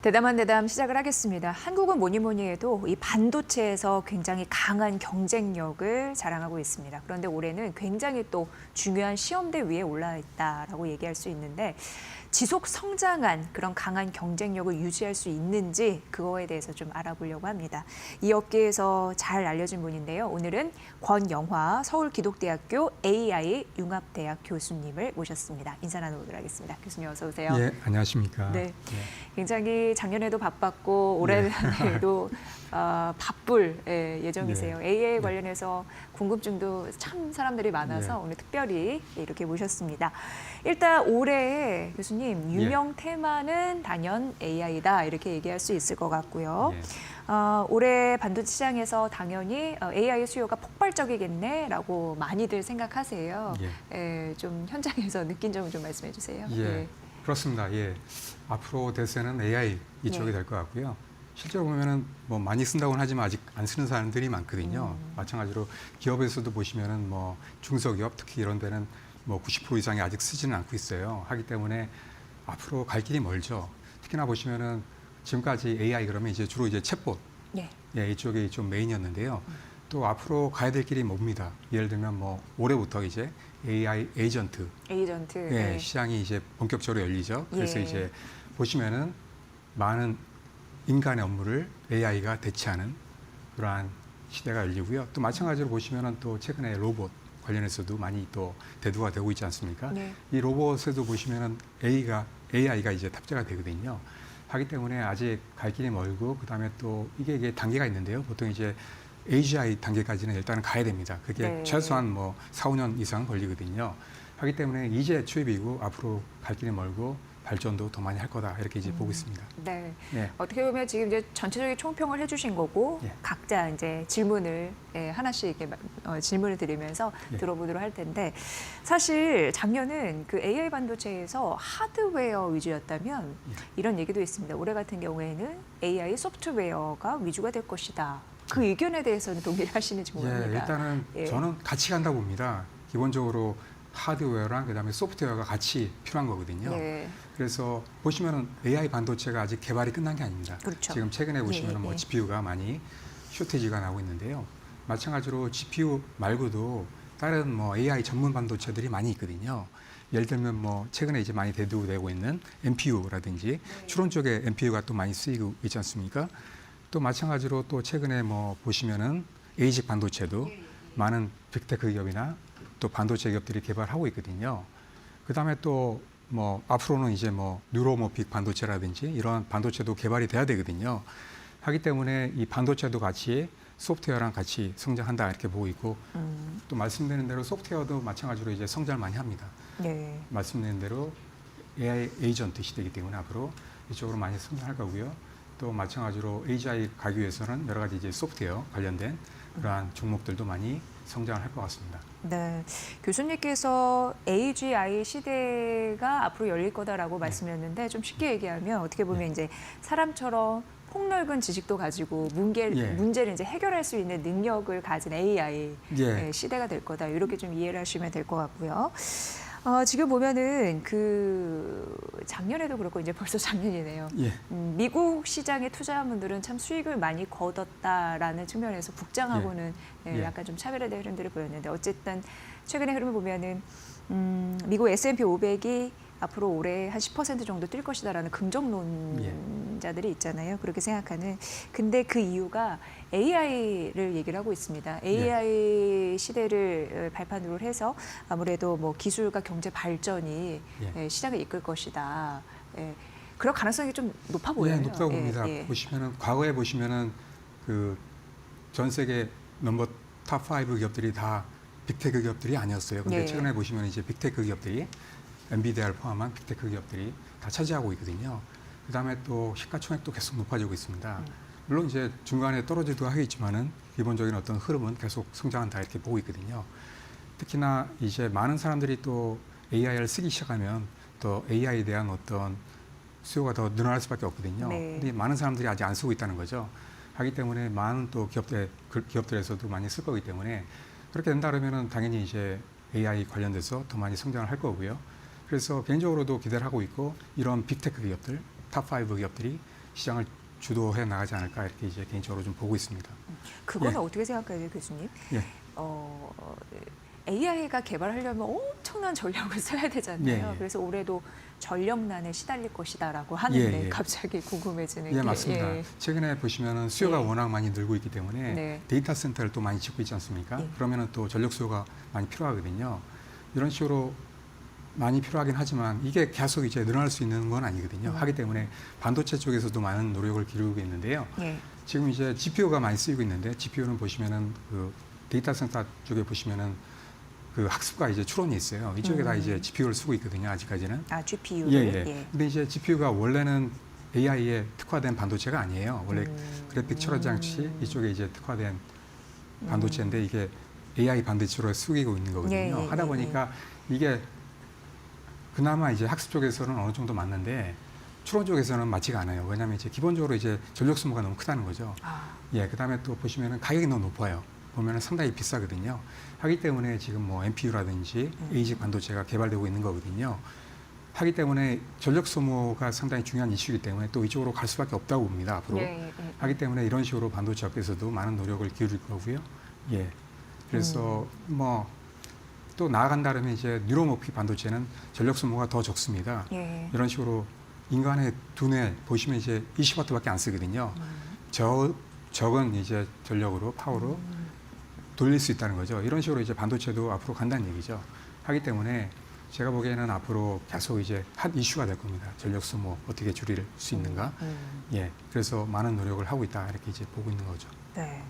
대담한 대담 시작을 하겠습니다. 한국은 뭐니 뭐니 해도 이 반도체에서 굉장히 강한 경쟁력을 자랑하고 있습니다. 그런데 올해는 굉장히 또 중요한 시험대 위에 올라 있다라고 얘기할 수 있는데 지속 성장한 그런 강한 경쟁력을 유지할 수 있는지 그거에 대해서 좀 알아보려고 합니다. 이 업계에서 잘 알려진 분인데요. 오늘은 권영화 서울기독대학교 AI 융합대학 교수님을 모셨습니다. 인사 나눠보도록 하겠습니다. 교수님 어서 오세요. 예, 안녕하십니까. 네, 굉장히 작년에도 바빴고 올해도 바쁠 예정이세요. AI 관련해서 궁금증도 참 사람들이 많아서 오늘 특별히 이렇게 모셨습니다. 일단 올해 교수님 유명 테마는 단연 AI다 이렇게 얘기할 수 있을 것 같고요. 올해 반도체 시장에서 당연히 AI 수요가 폭발적이겠네라고 많이들 생각하세요. 좀 현장에서 느낀 점을 좀 말씀해 주세요. 그렇습니다. 앞으로 대세는 AI 이쪽이 될 것 같고요. 실제로 보면은 뭐 많이 쓴다고는 하지만 아직 안 쓰는 사람들이 많거든요. 마찬가지로 기업에서도 보시면은 뭐 중소기업 특히 이런 데는 뭐 90% 이상이 아직 쓰지는 않고 있어요. 하기 때문에 앞으로 갈 길이 멀죠. 특히나 보시면은 지금까지 AI 그러면 이제 주로 이제 챗봇 이쪽이 좀 메인이었는데요. 또 앞으로 가야 될 길이 뭡니다. 예를 들면 뭐 올해부터 이제 AI 에이전트 시장이 이제 본격적으로 열리죠. 그래서 이제 보시면은 많은 인간의 업무를 AI가 대체하는 그러한 시대가 열리고요. 또 마찬가지로 보시면은 또 최근에 로봇 관련해서도 많이 또 대두가 되고 있지 않습니까? 이 로봇에도 보시면은 AI가 이제 탑재가 되거든요. 하기 때문에 아직 갈 길이 멀고 그다음에 또 이게 단계가 있는데요. 보통 이제 AGI 단계까지는 일단은 가야 됩니다. 그게 최소한 뭐 4, 5년 이상 걸리거든요. 하기 때문에 이제 초입이고 앞으로 갈 길이 멀고 발전도 더 많이 할 거다 이렇게 이제 보고 있습니다. 어떻게 보면 지금 이제 전체적인 총평을 해주신 거고 각자 이제 질문을 하나씩 이렇게 질문을 드리면서 들어보도록 할 텐데 사실 작년은 그 AI 반도체에서 하드웨어 위주였다면 이런 얘기도 있습니다. 올해 같은 경우에는 AI 소프트웨어가 위주가 될 것이다. 그 의견에 대해서는 동의를 하시는지 모릅니다. 일단은 저는 같이 간다 봅니다. 기본적으로 하드웨어랑 그다음에 소프트웨어가 같이 필요한 거거든요. 그래서 보시면은 AI 반도체가 아직 개발이 끝난 게 아닙니다. 지금 최근에 보시면은 뭐 GPU가 많이 쇼티지가 나오고 있는데요. 마찬가지로 GPU 말고도 다른 뭐 AI 전문 반도체들이 많이 있거든요. 예를 들면 뭐 최근에 이제 많이 대두되고 있는 NPU라든지 추론 쪽에 NPU가 또 많이 쓰이고 있지 않습니까? 또 마찬가지로 또 최근에 뭐 보시면은 에이직 반도체도 많은 빅테크 기업이나 또 반도체 기업들이 개발하고 있거든요. 그 다음에 또 뭐 앞으로는 이제 뭐 뉴로모픽 반도체라든지 이런 반도체도 개발이 돼야 되거든요. 하기 때문에 이 반도체도 같이 소프트웨어랑 같이 성장한다 이렇게 보고 있고 또 말씀드린 대로 소프트웨어도 마찬가지로 이제 성장을 많이 합니다. 말씀드린 대로 AI 에이전트 시대이기 때문에 앞으로 이쪽으로 많이 성장할 거고요. 또 마찬가지로 AGI 가기 위해서는 여러 가지 이제 소프트웨어 관련된 그러한 종목들도 많이 성장을 할 것 같습니다. 교수님께서 AGI 시대가 앞으로 열릴 거다라고 말씀했는데 좀 쉽게 얘기하면 어떻게 보면 이제 사람처럼 폭넓은 지식도 가지고 문제를 이제 해결할 수 있는 능력을 가진 AI 시대가 될 거다 이렇게 좀 이해를 하시면 될 것 같고요. 지금 보면은 그 작년에도 그렇고 이제 벌써 작년이네요. 미국 시장에 투자한 분들은 참 수익을 많이 거뒀다라는 측면에서 국장하고는 약간 좀 차별화된 흐름들을 보였는데 어쨌든 최근의 흐름을 보면은 미국 S&P 500이 앞으로 올해 한 10% 정도 뛸 것이다라는 긍정론자들이 있잖아요. 그렇게 생각하는. 근데 그 이유가 AI를 얘기를 하고 있습니다. AI 시대를 발판으로 해서 아무래도 뭐 기술과 경제 발전이 시장을 이끌 것이다. 그럴 가능성이 좀 높아 보여요. 높다고 봅니다. 보시면은 과거에 보시면은 그 전 세계 넘버 탑 5 기업들이 다 빅테크 기업들이 아니었어요. 근데 최근에 보시면 이제 빅테크 기업들이 엔비디아를 포함한 빅테크 기업들이 다 차지하고 있거든요. 그 다음에 또 시가총액도 계속 높아지고 있습니다. 물론 이제 중간에 떨어지기도 하겠지만은 기본적인 어떤 흐름은 계속 성장한다 이렇게 보고 있거든요. 특히나 이제 많은 사람들이 또 AI를 쓰기 시작하면 또 AI에 대한 어떤 수요가 더 늘어날 수밖에 없거든요. 근데 많은 사람들이 아직 안 쓰고 있다는 거죠. 하기 때문에 많은 또 기업들에서도 많이 쓸 거기 때문에 그렇게 된다 그러면은 당연히 이제 AI 관련돼서 더 많이 성장을 할 거고요. 그래서 개인적으로도 기대를 하고 있고 이런 빅테크 기업들, 탑5 기업들이 시장을 주도해 나가지 않을까 이렇게 이제 개인적으로 좀 보고 있습니다. 그거는 예. 어떻게 생각하세요, 교수님? 예. AI가 개발하려면 엄청난 전력을 써야 되잖아요. 예, 예. 그래서 올해도 전력난에 시달릴 것이다라고 하는데 예, 예. 갑자기 궁금해지는 예, 게 맞습니다. 예. 최근에 보시면은 수요가 예. 워낙 많이 늘고 있기 때문에 네. 데이터 센터를 또 많이 짓고 있지 않습니까? 예. 그러면은 또 전력 수요가 많이 필요하거든요. 이런 식으로 많이 필요하긴 하지만 이게 계속 이제 늘어날 수 있는 건 아니거든요. 하기 때문에 반도체 쪽에서도 많은 노력을 기울이고 있는데요. 예. 지금 이제 GPU가 많이 쓰이고 있는데 GPU는 보시면은 그 데이터 센터 쪽에 보시면은 그 학습과 이제 추론이 있어요. 이쪽에 다 이제 GPU를 쓰고 있거든요. 아직까지는. 아, GPU를. 예. 근데 이제 GPU가 원래는 AI에 특화된 반도체가 아니에요. 원래 그래픽 처리 장치 이쪽에 이제 특화된 반도체인데 이게 AI 반도체로 쓰이고 있는 거거든요. 예, 예, 하다 보니까 이게 그나마 이제 학습 쪽에서는 어느 정도 맞는데 추론 쪽에서는 맞지가 않아요. 왜냐하면 이제 기본적으로 이제 전력 소모가 너무 크다는 거죠. 아, 예, 그다음에 또 보시면은 가격이 너무 높아요. 보면은 상당히 비싸거든요. 하기 때문에 지금 뭐 NPU라든지 ASIC 반도체가 개발되고 있는 거거든요. 하기 때문에 전력 소모가 상당히 중요한 이슈이기 때문에 또 이쪽으로 갈 수밖에 없다고 봅니다. 앞으로. 예. 하기 때문에 이런 식으로 반도체 업계에서도 많은 노력을 기울일 거고요. 예. 그래서 뭐 또 나아간다면 이제 뉴로모피 반도체는 전력 소모가 더 적습니다. 예. 이런 식으로 인간의 두뇌 보시면 이제 20와트밖에 안 쓰거든요. 적은 이제 전력으로 파워로 돌릴 수 있다는 거죠. 이런 식으로 이제 반도체도 앞으로 간다는 얘기죠. 하기 때문에 제가 보기에는 앞으로 계속 이제 핫 이슈가 될 겁니다. 전력 소모 어떻게 줄일 수 있는가. 예. 그래서 많은 노력을 하고 있다 이렇게 이제 보고 있는 거죠. 네.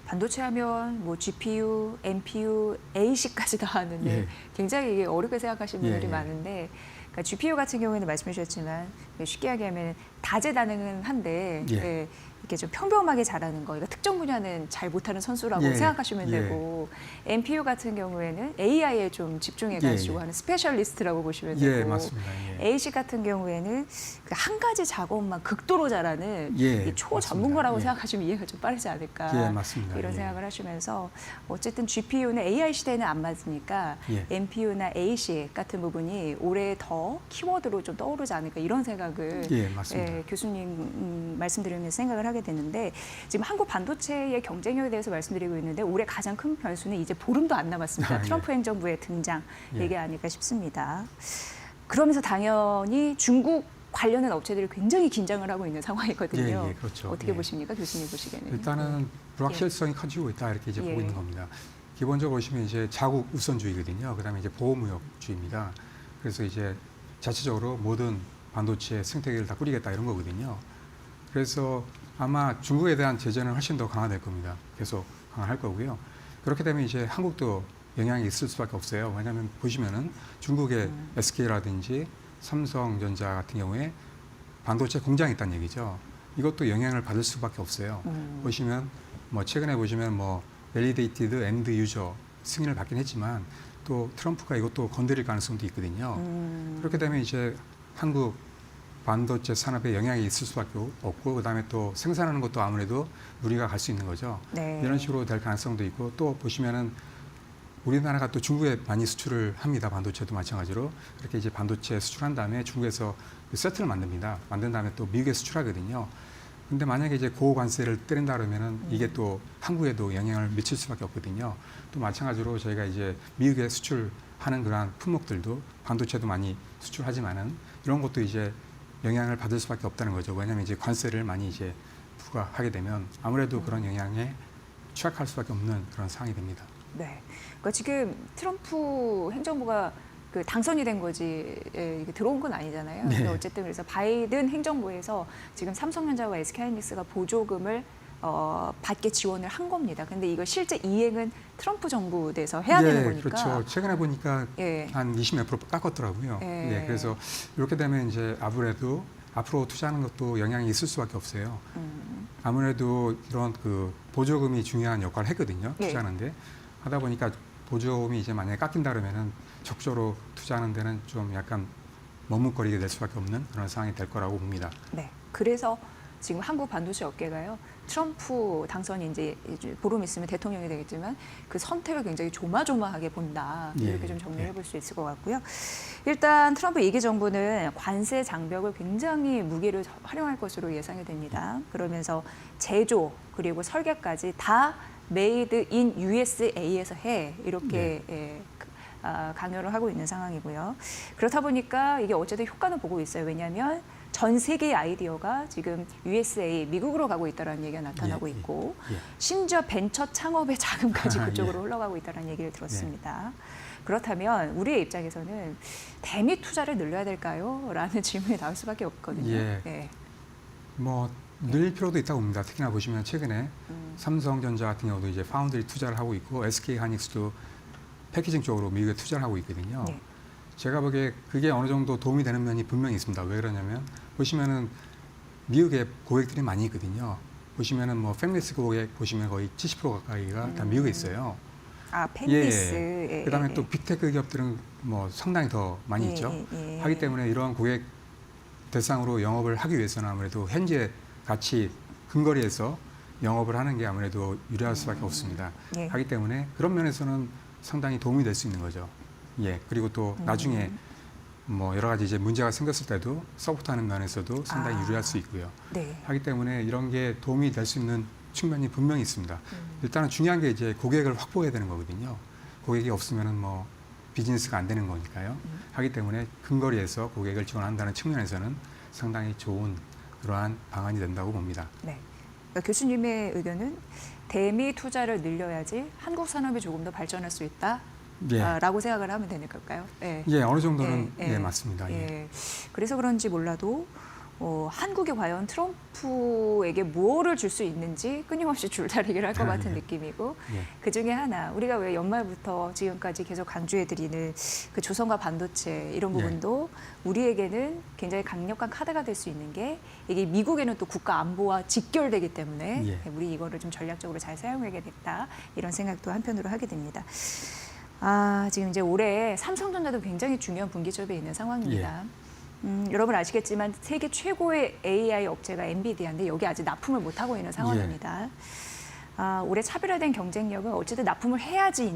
반도체 하면 뭐 GPU, NPU, ASIC까지 다 하는데 예. 굉장히 이게 어렵게 생각하시는 분들이 예. 많은데 그러니까 GPU 같은 경우에는 말씀해 주셨지만 쉽게 얘기하면 다재다능은 한데 예. 예, 이렇게 좀 평범하게 잘하는 거, 그러니까 특정 분야는 잘 못하는 선수라고 예. 생각하시면 예. 되고 NPU 같은 경우에는 AI에 좀 집중해가지고 예. 하는 스페셜리스트라고 보시면 예, 되고 맞습니다. 예. ASIC 같은 경우에는 그 한 가지 작업만 극도로 잘하는 예, 이 초전문가라고 맞습니다. 예. 생각하시면 이해가 좀 빠르지 않을까 예, 맞습니다. 이런 예. 생각을 하시면서 어쨌든 GPU는 AI 시대에는 안 맞으니까 예. NPU나 ASIC 같은 부분이 올해 더 키워드로 좀 떠오르지 않을까 이런 생각을 예, 맞습니다. 교수님 말씀 들으면서 생각을 하게 되는데 지금 한국 반도체의 경쟁력에 대해서 말씀드리고 있는데 올해 가장 큰 변수는 이제 보름도 안 남았습니다. 아, 예. 트럼프 행정부의 등장 예. 이게 아닐까 싶습니다. 그러면서 당연히 중국 관련된 업체들이 굉장히 긴장을 하고 있는 상황이거든요. 예, 그렇죠. 어떻게 예. 보십니까, 교수님 보시기에는? 일단은 불확실성이 커지고 있다 이렇게 이제 예. 보고 있는 겁니다. 기본적으로 보시면 이제 자국 우선주의거든요. 그다음에 이제 보호무역주의입니다. 그래서 이제 자체적으로 모든 반도체 생태계를 다 꾸리겠다 이런 거거든요. 그래서 아마 중국에 대한 제재는 훨씬 더 강화될 겁니다. 계속 강화할 거고요. 그렇게 되면 이제 한국도 영향이 있을 수밖에 없어요. 왜냐하면 보시면은 중국의 SK라든지 삼성전자 같은 경우에 반도체 공장이 있다는 얘기죠. 이것도 영향을 받을 수밖에 없어요. 보시면 뭐 최근에 보시면 뭐 밸리데이티드 엔드 유저 승인을 받긴 했지만 또 트럼프가 이것도 건드릴 가능성도 있거든요. 그렇게 되면 이제 한국 반도체 산업에 영향이 있을 수밖에 없고 그다음에 또 생산하는 것도 아무래도 무리가 갈 수 있는 거죠. 네. 이런 식으로 될 가능성도 있고 또 보시면은 우리나라가 또 중국에 많이 수출을 합니다. 반도체도 마찬가지로. 그렇게 이제 반도체 수출한 다음에 중국에서 세트를 만듭니다. 만든 다음에 또 미국에 수출하거든요. 근데 만약에 이제 고관세를 때린다 그러면은 이게 또 한국에도 영향을 미칠 수밖에 없거든요. 또 마찬가지로 저희가 이제 미국에 수출하는 그러한 품목들도 반도체도 많이 수출하지만은 이런 것도 이제 영향을 받을 수밖에 없다는 거죠. 왜냐하면 이제 관세를 많이 이제 부과하게 되면 아무래도 그런 영향에 취약할 수밖에 없는 그런 상황이 됩니다. 네. 그러니까 지금 트럼프 행정부가 그 당선이 된 거지 이게 들어온 건 아니잖아요. 네. 근데 어쨌든 그래서 바이든 행정부에서 지금 삼성전자와 SK하이닉스가 보조금을 받게 지원을 한 겁니다. 근데 이거 실제 이행은 트럼프 정부 내에서 해야 되는 거니까. 그렇죠. 최근에 보니까 예. 한 20몇 프로 깎았더라고요. 예. 예, 그래서 이렇게 되면 이제 아무래도 앞으로 투자하는 것도 영향이 있을 수밖에 없어요. 아무래도 이런 그 보조금이 중요한 역할을 했거든요. 예. 투자하는데 하다 보니까 보조금이 이제 만약에 깎인다 그러면은 적극적으로 투자하는 데는 좀 약간 머뭇거리게 될 수밖에 없는 그런 상황이 될 거라고 봅니다. 네. 그래서 지금 한국 반도체 업계가요. 트럼프 당선이 이제 보름 있으면 대통령이 되겠지만 그 선택을 굉장히 조마조마하게 본다. 이렇게 좀 정리해 볼 수 있을 것 같고요. 일단 트럼프 2기 정부는 관세 장벽을 굉장히 무기를 활용할 것으로 예상이 됩니다. 그러면서 제조 그리고 설계까지 다 메이드 인 USA에서 해 이렇게 강요를 하고 있는 상황이고요. 그렇다 보니까 이게 어쨌든 효과는 보고 있어요. 왜냐하면 전 세계의 아이디어가 지금 USA, 미국으로 가고 있다는 얘기가 나타나고 있고 심지어 벤처 창업의 자금까지 그쪽으로 흘러가고 있다는 얘기를 들었습니다. 그렇다면 우리의 입장에서는 대미 투자를 늘려야 될까요? 라는 질문이 나올 수밖에 없거든요. 뭐 늘릴 필요도 있다고 봅니다. 특히나 보시면 최근에 삼성전자 같은 경우도 이제 파운드리 투자를 하고 있고 SK 하이닉스도 패키징 쪽으로 미국에 투자를 하고 있거든요. 제가 보기에 그게 어느 정도 도움이 되는 면이 분명히 있습니다. 왜 그러냐면 보시면은 미국에 고객들이 많이 있거든요. 보시면은 뭐 팹리스 고객 보시면 거의 70% 가까이가 다 미국에 있어요. 아, 팹리스. 그다음에 또 빅테크 기업들은 뭐 상당히 더 많이 있죠. 하기 때문에 이러한 고객 대상으로 영업을 하기 위해서는 아무래도 현재 같이 근거리에서 영업을 하는 게 아무래도 유리할 수밖에 없습니다. 하기 때문에 그런 면에서는 상당히 도움이 될 수 있는 거죠. 그리고 또 나중에 뭐 여러 가지 이제 문제가 생겼을 때도 서포트하는 면에서도 상당히 유리할 수 있고요. 하기 때문에 이런 게 도움이 될 수 있는 측면이 분명히 있습니다. 일단은 중요한 게 이제 고객을 확보해야 되는 거거든요. 고객이 없으면은 뭐 비즈니스가 안 되는 거니까요. 하기 때문에 근거리에서 고객을 지원한다는 측면에서는 상당히 좋은 그러한 방안이 된다고 봅니다. 그러니까 교수님의 의견은 대미 투자를 늘려야지 한국 산업이 조금 더 발전할 수 있다. 라고 생각을 하면 되는 걸까요? 어느 정도는 맞습니다. 그래서 그런지 몰라도 한국이 과연 트럼프에게 무엇을 줄 수 있는지 끊임없이 줄다리기를 할 것 같은 느낌이고 그 중에 하나 우리가 왜 연말부터 지금까지 계속 강조해드리는 그 조선과 반도체 이런 부분도 우리에게는 굉장히 강력한 카드가 될 수 있는 게 이게 미국에는 또 국가 안보와 직결되기 때문에 우리 이거를 좀 전략적으로 잘 사용해야겠다 이런 생각도 한편으로 하게 됩니다. 지금 이제 올해 삼성전자도 굉장히 중요한 분기점에 있는 상황입니다. 여러분 아시겠지만 세계 최고의 AI 업체가 엔비디아인데 여기 아직 납품을 못하고 있는 상황입니다. 올해 차별화된 경쟁력은 어쨌든 납품을 해야지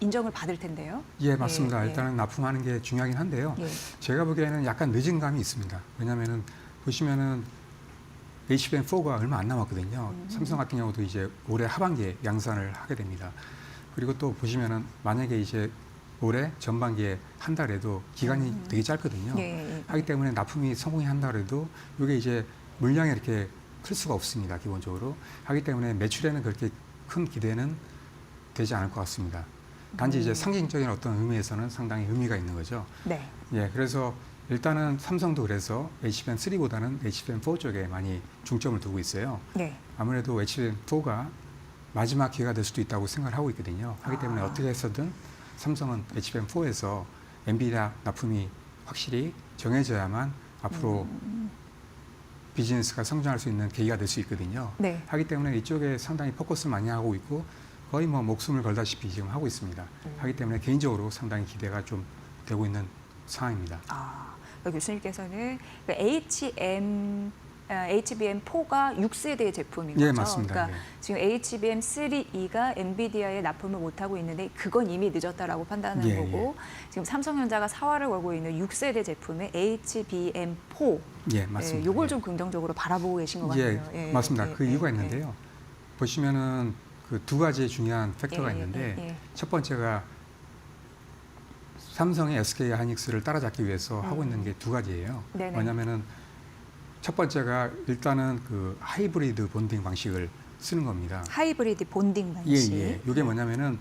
인정을 받을 텐데요. 맞습니다. 일단은 납품하는 게 중요하긴 한데요. 제가 보기에는 약간 늦은 감이 있습니다. 왜냐하면은 보시면은 HBM4가 얼마 안 남았거든요. 삼성 같은 경우도 이제 올해 하반기에 양산을 하게 됩니다. 그리고 또 보시면은 만약에 이제 올해 전반기에 한다 해도 기간이 되게 짧거든요. 하기 때문에 납품이 성공이 한다 해도 이게 이제 물량이 이렇게 클 수가 없습니다. 기본적으로. 하기 때문에 매출에는 그렇게 큰 기대는 되지 않을 것 같습니다. 단지 이제 상징적인 어떤 의미에서는 상당히 의미가 있는 거죠. 그래서 일단은 삼성도 그래서 HBM3보다는 HBM4 쪽에 많이 중점을 두고 있어요. 아무래도 HBM4가 마지막 기회가 될 수도 있다고 생각을 하고 있거든요. 하기 때문에 어떻게 해서든 삼성은 HBM4에서 엔비디아 납품이 확실히 정해져야만 앞으로 비즈니스가 성장할 수 있는 계기가 될 수 있거든요. 하기 때문에 이쪽에 상당히 포커스를 많이 하고 있고 거의 뭐 목숨을 걸다시피 지금 하고 있습니다. 하기 때문에 개인적으로 상당히 기대가 좀 되고 있는 상황입니다. 교수님께서는 HBM4가 6세대 제품인 거죠. 맞습니다. 그러니까 지금 HBM3E가 엔비디아에 납품을 못하고 있는데 그건 이미 늦었다라고 판단하는 거고 지금 삼성전자가 사활을 걸고 있는 6세대 제품의 HBM4 맞습니다. 요걸 좀 긍정적으로 바라보고 계신 것 같아요. 맞습니다. 그 이유가 있는데요. 보시면은 그 두 가지 중요한 팩터가 있는데 첫 번째가 삼성의 SK 하이닉스를 따라잡기 위해서 하고 있는 게 두 가지예요. 뭐냐면은 첫 번째가 일단은 그 하이브리드 본딩 방식을 쓰는 겁니다. 하이브리드 본딩 방식. 이게 뭐냐면은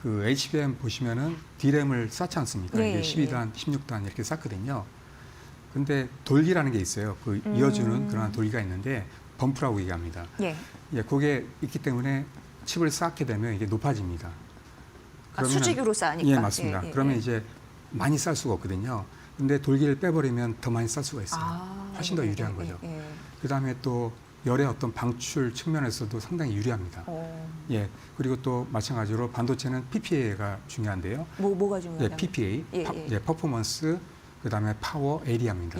그 HBM 보시면은 D램을 쌓지 않습니까? 이게 12단, 16단 이렇게 쌓거든요. 근데 돌기라는 게 있어요. 그 이어주는 그러한 돌기가 있는데 범프라고 얘기합니다. 그게 있기 때문에 칩을 쌓게 되면 이게 높아집니다. 수직으로 쌓으니까. 맞습니다. 그러면 이제 많이 쌓을 수가 없거든요. 근데 돌기를 빼버리면 더 많이 쌓을 수가 있어요. 훨씬 더 유리한 거죠. 그다음에 또 열의 어떤 방출 측면에서도 상당히 유리합니다. 그리고 또 마찬가지로 반도체는 PPA가 중요한데요. 뭐가 중요하나요? PPA, 퍼포먼스, 그다음에 파워, 에리아입니다.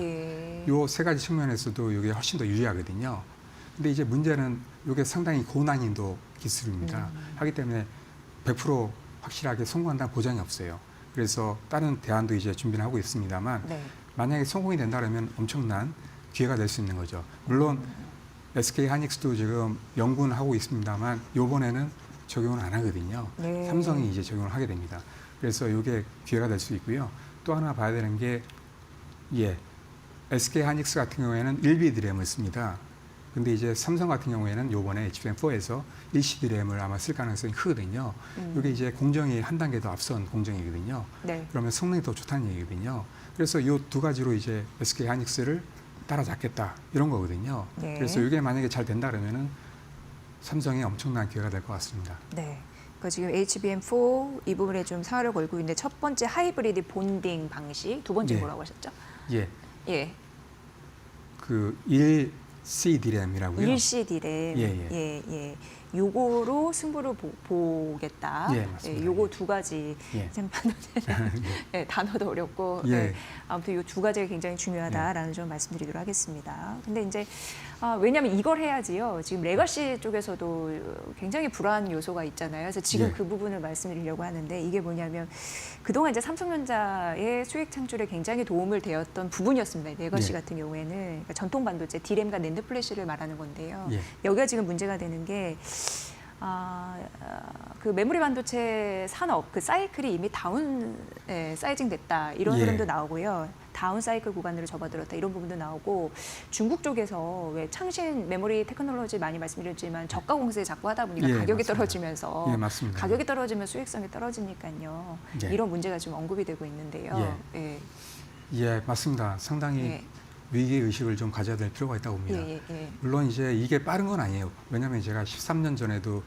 요 세 가지 측면에서도 이게 훨씬 더 유리하거든요. 근데 이제 문제는 이게 상당히 고난이도 기술입니다. 하기 때문에 100% 확실하게 성공한다는 보장이 없어요. 그래서 다른 대안도 이제 준비를 하고 있습니다만 네. 만약에 성공이 된다면 엄청난 기회가 될 수 있는 거죠. 물론 SK 하이닉스도 지금 연구는 하고 있습니다만 이번에는 적용을 안 하거든요. 네. 삼성이 이제 적용을 하게 됩니다. 그래서 이게 기회가 될 수 있고요. 또 하나 봐야 되는 게 SK 하이닉스 같은 경우에는 1B 드램을 씁니다. 근데 이제 삼성 같은 경우에는 요번에 HBM4에서 1C 드램을 아마 쓸 가능성이 크거든요. 이게 이제 공정이 한 단계 더 앞선 공정이거든요. 네. 그러면 성능이 더 좋다는 얘기거든요. 그래서 이 두 가지로 이제 SK 하이닉스를 따라잡겠다 이런 거거든요. 네. 그래서 이게 만약에 잘 된다 그러면은 삼성에 엄청난 기회가 될 것 같습니다. 네. 그러니까 지금 HBM4 이 부분에 좀 사활을 걸고 있는데 첫 번째 하이브리드 본딩 방식, 두 번째 예. 뭐라고 하셨죠? 예, 예. 그 1C 드램이라고요. 1C 디램. 예. 예. 요거로 승부를 보겠다. 예, 맞습니다. 요거 두 가지. 예. 참 예, 단어도 어렵고. 예. 예. 아무튼 요 두 가지가 굉장히 중요하다라는 점 말씀드리도록 하겠습니다. 근데 이제 왜냐하면 이걸 해야지요. 지금 레거시 쪽에서도 굉장히 불안 요소가 있잖아요. 그래서 지금 예. 그 부분을 말씀드리려고 하는데 이게 뭐냐면 그동안 이제 삼성전자의 수익 창출에 굉장히 도움을 되었던 부분이었습니다. 레거시 예. 같은 경우에는 그러니까 전통 반도체 디램과 낸드 플래시를 말하는 건데요. 예. 여기가 지금 문제가 되는 게 그 메모리 반도체 산업 그 사이클이 이미 다운 사이징 됐다 이런 예. 흐름도 나오고요. 다운 사이클 구간으로 접어들었다 이런 부분도 나오고 중국 쪽에서 왜 창신 메모리 테크놀로지 많이 말씀드렸지만 저가 공세 자꾸 하다 보니까 예, 가격이 맞습니다. 떨어지면서 예, 맞습니다. 가격이 떨어지면 수익성이 떨어지니까요. 예. 이런 문제가 지금 언급이 되고 있는데요. 예. 예, 맞습니다. 상당히 예. 위기 의식을 좀 가져야 될 필요가 있다고 봅니다. 예. 물론 이제 이게 빠른 건 아니에요. 왜냐하면 제가 13년 전에도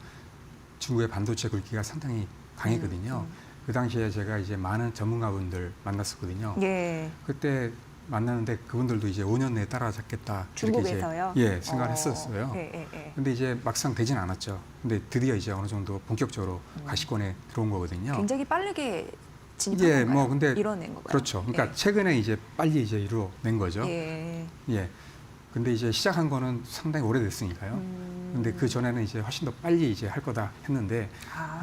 중국의 반도체 굵기가 상당히 강했거든요. 그 당시에 제가 이제 많은 전문가분들 만났었거든요. 예. 그때 만났는데 그분들도 이제 5년 내에 따라잡겠다. 이렇게 중국에서요? 이제 생각을 했었어요. 예. 근데 이제 막상 되진 않았죠. 근데 드디어 이제 어느 정도 본격적으로 가시권에 들어온 거거든요. 굉장히 빠르게 진입한 예, 건가요? 뭐 근데 이뤄낸 건가요? 그렇죠. 그러니까 예. 최근에 이제 빨리 이제 이루어낸 거죠. 예. 예. 근데 이제 시작한 거는 상당히 오래됐으니까요. 근데 그 전에는 이제 훨씬 더 빨리 이제 할 거다 했는데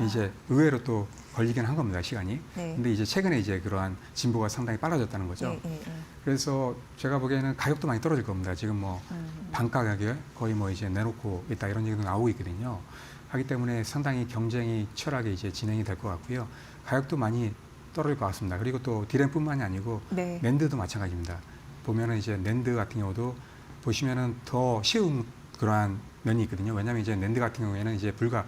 이제 의외로 또 걸리긴 한 겁니다, 시간이. 네. 근데 이제 최근에 이제 그러한 진보가 상당히 빨라졌다는 거죠. 예. 그래서 제가 보기에는 가격도 많이 떨어질 겁니다. 지금 뭐 반가 가격에 거의 뭐 이제 내놓고 있다 이런 얘기도 나오고 있거든요. 하기 때문에 상당히 경쟁이 치열하게 이제 진행이 될 것 같고요. 가격도 많이 떨어질 것 같습니다. 그리고 또 디램뿐만이 아니고 네. 낸드도 마찬가지입니다. 보면은 이제 낸드 같은 경우도 보시면은 더 쉬운 그러한 면이 있거든요. 왜냐하면 이제 낸드 같은 경우에는 이제 불과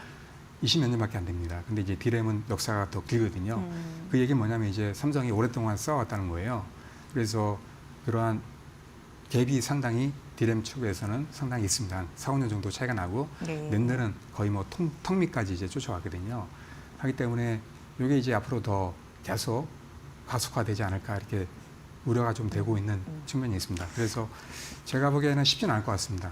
20몇 년밖에 안 됩니다. 근데 이제 디램은 역사가 더 길거든요. 그 얘기는 뭐냐면 이제 삼성이 오랫동안 쌓아왔다는 거예요. 그래서 그러한 갭이 상당히 디램 측에서는 상당히 있습니다. 한 4, 5년 정도 차이가 나고 네. 낸드는 거의 뭐 턱 밑까지 이제 쫓아왔거든요. 하기 때문에 이게 이제 앞으로 더 계속 가속화되지 않을까 이렇게 우려가 좀 되고 있는 측면이 있습니다. 그래서 제가 보기에는 쉽지는 않을 것 같습니다.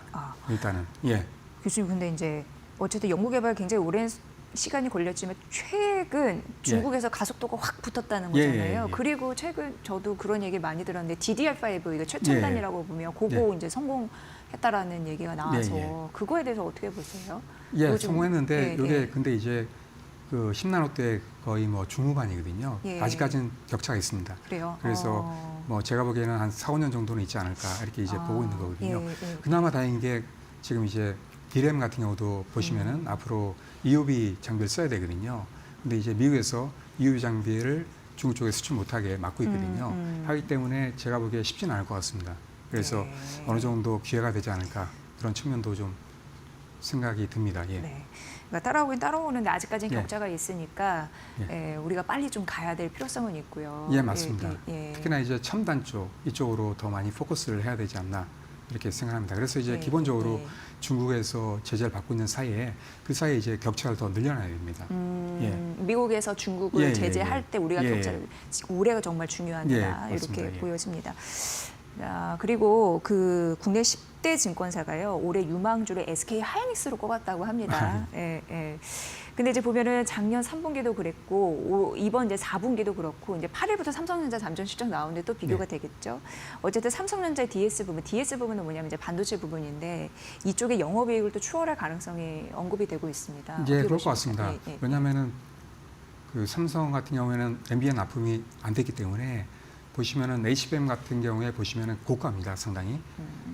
일단은 예. 교수님 근데 이제 어쨌든 연구개발 굉장히 오랜 시간이 걸렸지만 최근 중국에서 가속도가 확 붙었다는 거잖아요. 예. 그리고 최근 저도 그런 얘기 많이 들었는데 DDR5 이거 최첨단이라고 보면 그거 이제 성공했다라는 얘기가 나와서 그거에 대해서 어떻게 보세요? 예, 요즘- 성공했는데 예, 이게 예. 근데 이제 그 10나노 때 거의 뭐 중후반이거든요. 예. 아직까지는 격차가 있습니다. 그래요. 그래서 뭐 제가 보기에는 한 4, 5년 정도는 있지 않을까 이렇게 이제 보고 있는 거거든요. 예. 그나마 다행인 게 지금 이제 디램 같은 경우도 보시면은 앞으로 EUV 장비를 써야 되거든요. 근데 이제 미국에서 EUV 장비를 중국 쪽에 수출 못하게 막고 있거든요. 하기 때문에 제가 보기에 쉽지는 않을 것 같습니다. 그래서 네. 어느 정도 기회가 되지 않을까 그런 측면도 좀 생각이 듭니다. 예. 네. 그러니까 따라오긴 따라오는데 아직까지는 예. 격차가 있으니까 우리가 빨리 좀 가야 될 필요성은 있고요. 예, 맞습니다. 예. 특히나 이제 첨단 쪽 이쪽으로 더 많이 포커스를 해야 되지 않나 이렇게 생각합니다. 그래서 이제 예, 기본적으로 예. 중국에서 제재를 받고 있는 사이에 그 사이에 이제 격차를 더 늘려놔야 됩니다. 미국에서 중국을 예, 예, 제재할 예. 때 우리가 예, 격차를 올해가 정말 중요하다 예, 이렇게 맞습니다. 예. 보여집니다. 그리고 그 국내 10대 증권사가요, 올해 유망주를 SK 하이닉스로 꼽았다고 합니다. 예, 예. 근데 이제 보면은 작년 3분기도 그랬고 이번 이제 4분기도 그렇고 이제 8일부터 삼성전자 잠정 실적 나오는데 또 비교가 되겠죠. 어쨌든 삼성전자의 DS 부분은 뭐냐면 이제 반도체 부분인데 이쪽에 영업이익을 또 추월할 가능성이 언급이 되고 있습니다. 이제 그럴 것 같습니다. 예, 예. 왜냐하면은 그 삼성 같은 경우에는 NBM 납품이 안 됐기 때문에 보시면은 HBM 같은 경우에 보시면은 고가입니다, 상당히.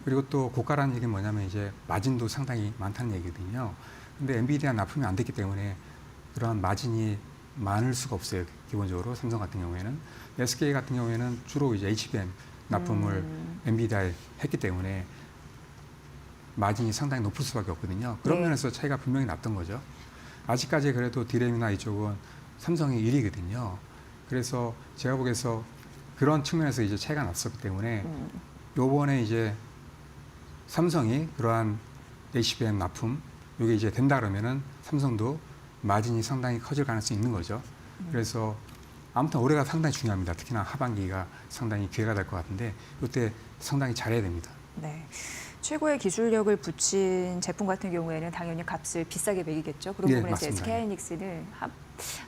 그리고 또 고가라는 얘기는 뭐냐면 이제 마진도 상당히 많다는 얘기거든요. 근데 엔비디아 납품이 안 됐기 때문에 그러한 마진이 많을 수가 없어요. 기본적으로 삼성 같은 경우에는. SK 같은 경우에는 주로 이제 HBM 납품을 엔비디아에 했기 때문에 마진이 상당히 높을 수밖에 없거든요. 그런 면에서 차이가 분명히 났던 거죠. 아직까지 그래도 디램이나 이쪽은 삼성이 1위거든요. 그래서 제가 보기에서 그런 측면에서 이제 차이가 났었기 때문에 요번에 이제 삼성이 그러한 HBM 납품 이게 이제 된다 그러면은 삼성도 마진이 상당히 커질 가능성이 있는 거죠. 그래서 아무튼 올해가 상당히 중요합니다. 특히나 하반기가 상당히 기회가 될 것 같은데 이때 상당히 잘해야 됩니다. 네. 최고의 기술력을 붙인 제품 같은 경우에는 당연히 값을 비싸게 매기겠죠. 그런 예, 부분에서 맞습니다. SK하이닉스는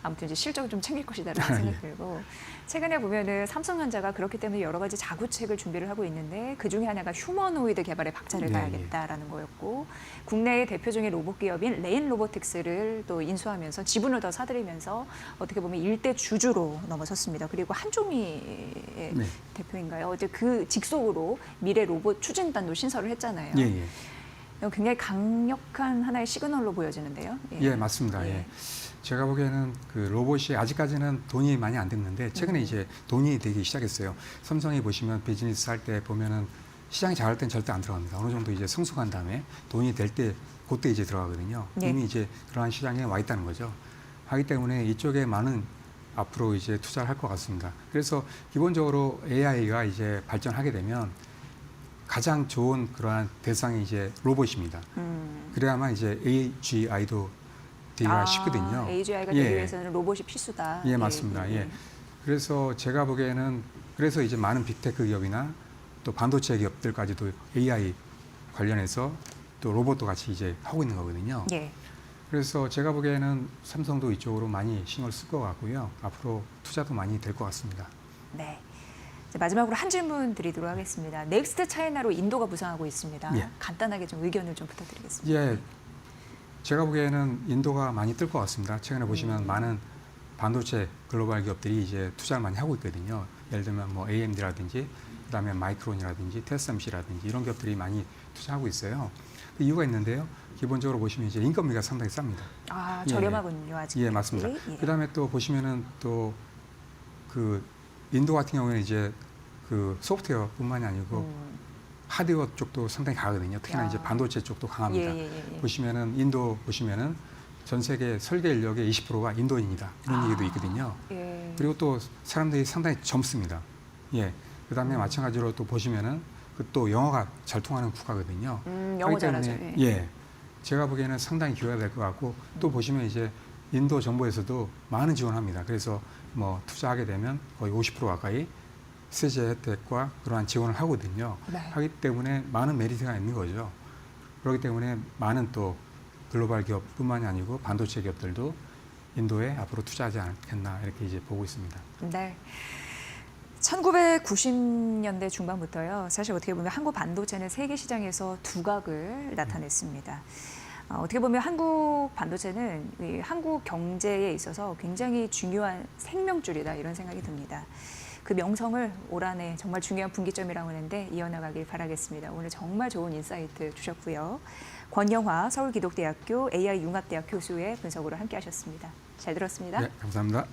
아무튼 이제 실적을 좀 챙길 것이다라는 생각이 들고 최근에 보면은 삼성전자가 그렇기 때문에 여러 가지 자구책을 준비를 하고 있는데 그 중에 하나가 휴머노이드 개발에 박차를 가야겠다라는 거였고 국내의 대표적인 로봇 기업인 레인 로보틱스를 또 인수하면서 지분을 더 사들이면서 어떻게 보면 일대 주주로 넘어섰습니다. 그리고 한종희 대표인가요? 어제 그 직속으로 미래 로봇 추진단도 신설을 했잖아요. 예. 굉장히 강력한 하나의 시그널로 보여지는데요. 예, 맞습니다. 예. 제가 보기에는 그 로봇이 아직까지는 돈이 많이 안 됐는데 최근에 이제 돈이 되기 시작했어요. 삼성이 보시면 비즈니스 할 때 보면은 시장이 잘할 땐 절대 안 들어갑니다. 어느 정도 이제 성숙한 다음에 돈이 될 때 그때 이제 들어가거든요. 이미 이제 그러한 시장에 와 있다는 거죠. 하기 때문에 이쪽에 많은 앞으로 이제 투자를 할 것 같습니다. 그래서 기본적으로 AI가 이제 발전하게 되면 가장 좋은 그러한 대상이 이제 로봇입니다. 그래야만 이제 AGI도 되기가 쉽거든요. AGI가 되기 위해서는 로봇이 필수다. 예, 맞습니다. 예. 그래서 제가 보기에는 그래서 이제 많은 빅테크 기업이나 또 반도체 기업들까지도 AI 관련해서 또 로봇도 같이 이제 하고 있는 거거든요. 예. 그래서 제가 보기에는 삼성도 이쪽으로 많이 신경을 쓸 것 같고요. 앞으로 투자도 많이 될 것 같습니다. 네. 마지막으로 한 질문 드리도록 하겠습니다. 넥스트 차이나로 인도가 부상하고 있습니다. 간단하게 좀 의견을 좀 부탁드리겠습니다. 예. 제가 보기에는 인도가 많이 뜰 것 같습니다. 최근에 보시면 많은 반도체 글로벌 기업들이 이제 투자를 많이 하고 있거든요. 예를 들면 뭐 AMD라든지 그다음에 마이크론이라든지 TSMC라든지 이런 기업들이 많이 투자하고 있어요. 그 이유가 있는데요. 기본적으로 보시면 이제 인건비가 상당히 쌉니다. 저렴하군요, 아직. 예, 맞습니다. 그다음에 또 보시면은 또 그 인도 같은 경우에는 이제 그 소프트웨어뿐만이 아니고 하드웨어 쪽도 상당히 강하거든요. 특히나 이제 반도체 쪽도 강합니다. 보시면은 인도 보시면은 전 세계 설계 인력의 20%가 인도인이다. 이런 얘기도 있거든요. 그리고 또 사람들이 상당히 젊습니다. 예. 그다음에 마찬가지로 또 보시면은 그 또 영어가 잘 통하는 국가거든요. 영어 잘하죠. 예. 제가 보기에는 상당히 기회가 될 것 같고 또 보시면 이제 인도 정부에서도 많은 지원합니다. 그래서 뭐 투자하게 되면 거의 50% 가까이 세제 혜택과 그러한 지원을 하거든요. 하기 때문에 많은 메리트가 있는 거죠. 그렇기 때문에 많은 또 글로벌 기업뿐만이 아니고 반도체 기업들도 인도에 앞으로 투자하지 않겠나 이렇게 이제 보고 있습니다. 네. 1990년대 중반부터요. 사실 어떻게 보면 한국 반도체는 세계 시장에서 두각을 나타냈습니다. 어떻게 보면 한국 반도체는 이 한국 경제에 있어서 굉장히 중요한 생명줄이다 이런 생각이 듭니다. 그 명성을 올 한해 정말 중요한 분기점이라고 하는데 이어나가길 바라겠습니다. 오늘 정말 좋은 인사이트 주셨고요. 권영화 서울기독대학교 AI 융합대학 교수의 분석으로 함께하셨습니다. 잘 들었습니다. 네, 감사합니다.